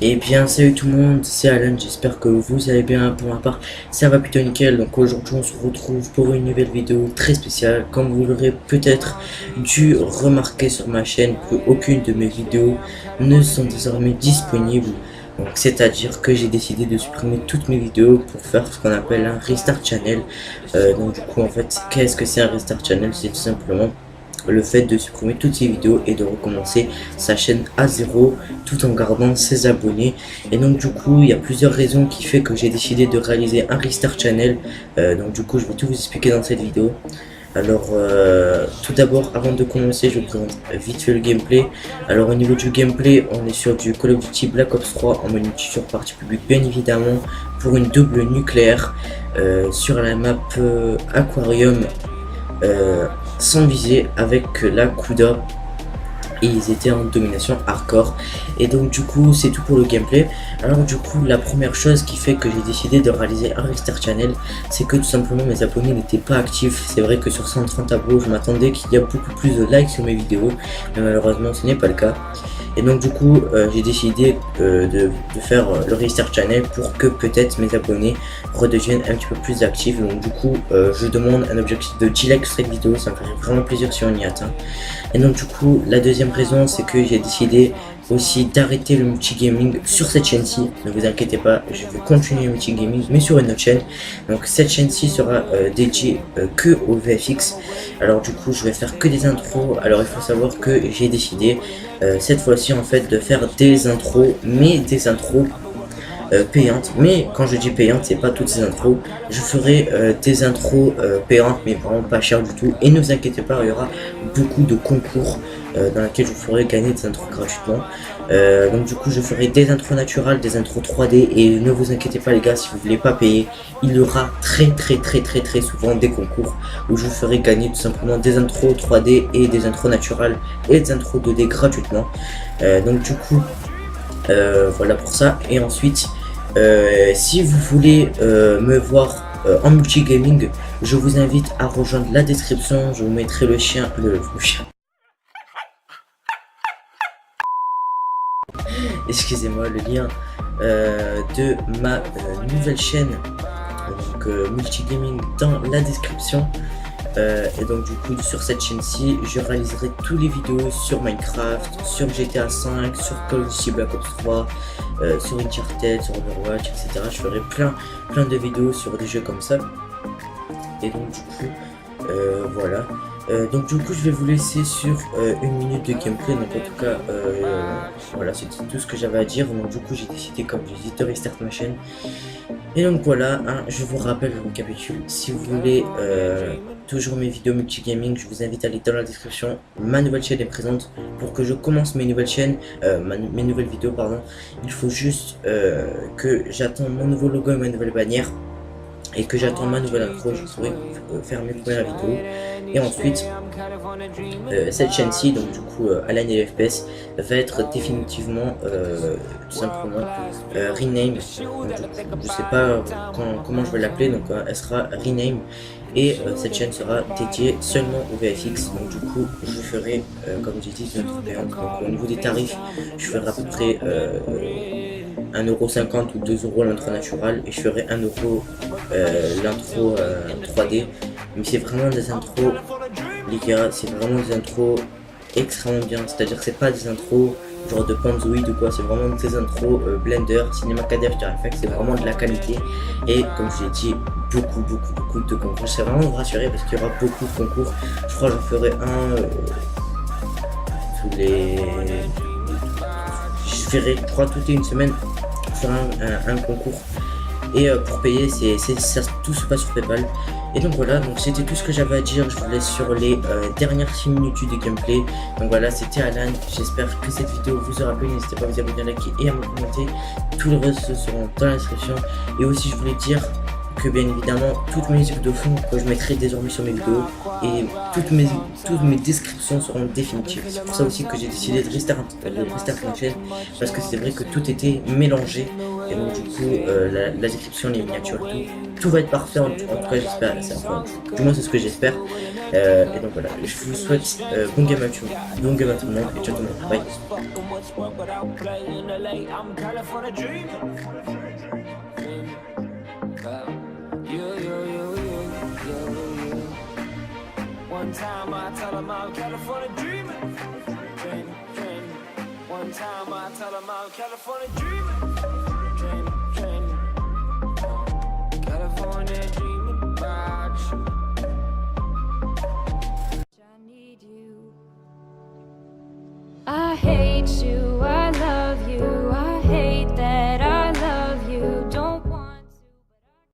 Et bien salut tout le monde, c'est Alan, j'espère que vous allez bien. Pour ma part ça va plutôt nickel. Donc aujourd'hui on se retrouve pour une nouvelle vidéo très spéciale. Comme vous l'aurez peut-être dû remarquer sur ma chaîne, que aucune de mes vidéos ne sont désormais disponibles. Donc c'est-à-dire que j'ai décidé de supprimer toutes mes vidéos pour faire ce qu'on appelle un restart channel. Donc du coup en fait, qu'est-ce que c'est un restart channel? C'est tout simplement le fait de supprimer toutes ses vidéos et de recommencer sa chaîne à zéro tout en gardant ses abonnés. Et donc du coup il y a plusieurs raisons qui fait que j'ai décidé de réaliser un restart channel. Donc du coup je vais tout vous expliquer dans cette vidéo. Alors tout d'abord, avant de commencer, je vous présente vite fait le gameplay. Alors au niveau du gameplay, on est sur du Call of Duty Black Ops 3 en mode multijoueur partie publique, bien évidemment, pour une double nucléaire sur la map Aquarium, sans viser avec la Kuda, et ils étaient en domination hardcore. Et donc du coup c'est tout pour le gameplay. Alors du coup la première chose qui fait que j'ai décidé de réaliser un restart channel, c'est que tout simplement mes abonnés n'étaient pas actifs. C'est vrai que sur 130 abos je m'attendais qu'il y a beaucoup plus de likes sur mes vidéos, mais malheureusement ce n'est pas le cas. Et donc du coup j'ai décidé de faire le restart channel pour que peut-être mes abonnés redeviennent un petit peu plus actifs. Donc du coup je demande un objectif de 10 likes sur cette vidéo, ça me ferait vraiment plaisir si on y atteint. Et donc du coup la deuxième raison, c'est que j'ai décidé aussi d'arrêter le multigaming sur cette chaîne-ci. Ne vous inquiétez pas, je vais continuer le multigaming mais sur une autre chaîne. Donc cette chaîne-ci sera dédiée que au VFX. Alors du coup je vais faire que des intros. Alors il faut savoir que j'ai décidé cette fois-ci en fait de faire des intros, mais des intros payantes. Mais quand je dis payantes, c'est pas toutes ces intros. Je ferai des intros payantes mais vraiment pas cher du tout. Et ne vous inquiétez pas, il y aura beaucoup de concours dans lesquels je vous ferai gagner des intros gratuitement. Donc du coup je ferai des intros naturelles, des intros 3D, et ne vous inquiétez pas les gars, si vous voulez pas payer, il y aura très souvent des concours où je vous ferai gagner tout simplement des intros 3D et des intros naturelles et des intros 2D gratuitement. Donc du coup voilà pour ça. Et ensuite si vous voulez me voir en multigaming, je vous invite à rejoindre la description. Je vous mettrai le chien, excusez-moi, le lien de ma nouvelle chaîne, donc multigaming, dans la description. Et donc du coup sur cette chaîne-ci je réaliserai toutes les vidéos sur Minecraft, sur GTA 5, sur Call of Duty Black Ops 3, sur Uncharted, sur Overwatch, etc. Je ferai plein de vidéos sur des jeux comme ça. Et donc du coup voilà. Donc du coup je vais vous laisser sur une minute de gameplay. Donc en tout cas voilà, c'était tout ce que j'avais à dire. Donc du coup j'ai décidé, comme je dis, de restart ma chaîne. Et donc voilà, hein, je vous rappelle, je récapitule, si vous voulez toujours mes vidéos multigaming, je vous invite à aller dans la description. Ma nouvelle chaîne est présente. Pour que je commence mes nouvelles chaînes, mes nouvelles vidéos pardon, il faut juste que j'attende mon nouveau logo et ma nouvelle bannière, et que j'attends ma nouvelle intro. Je pourrai faire mes premières vidéos. Et ensuite cette chaîne-ci, donc du coup Alan et FPS, va être définitivement tout simplement rename. Donc, je sais pas comment je vais l'appeler, donc elle sera rename. Et cette chaîne sera dédiée seulement au VFX. Donc du coup je ferai comme j'ai dit une intro payante. Donc au niveau des tarifs, je ferai à peu près 1,50€ ou 2€ l'intro naturel, et je ferai 1€ l'intro 3D. Mais c'est vraiment des intros les gars, c'est vraiment des intros extrêmement bien. C'est à dire que c'est pas des intros genre de Panzoid ou quoi, c'est vraiment des intros Blender, Cinema 4D, After Effects. C'est vraiment de la qualité. Et comme je l'ai dit, beaucoup de concours. Je serais vraiment rassuré parce qu'il y aura beaucoup de concours. Je crois que j'en ferai un tous les... Je ferai, je crois, toutes les une semaine, je ferai un concours. Et pour payer, tout se passe sur PayPal. Et donc voilà, donc c'était tout ce que j'avais à dire. Je vous laisse sur les dernières 6 minutes de gameplay. Donc voilà, c'était Alan. J'espère que cette vidéo vous aura plu. N'hésitez pas à vous abonner, à liker et à me commenter. Tous les restes seront dans la description. Et aussi je voulais dire que bien évidemment toutes mes musiques de fond que je mettrai désormais sur mes vidéos, et toutes mes descriptions seront définitives. C'est pour ça aussi que j'ai décidé de restart ma chaîne, parce que c'est vrai que tout était mélangé. Et donc du coup, la description, les miniatures, tout va être parfait. En tout cas, j'espère. Enfin, du moins, c'est ce que j'espère. Et donc voilà, je vous souhaite bon game à tout le monde et ciao tout le monde. Bye. One time I tell them I'm California dreaming, dreaming, dreaming. One time I tell them I'm California dreaming, dreaming, dreaming. California dreaming about you. I need you. I hate you.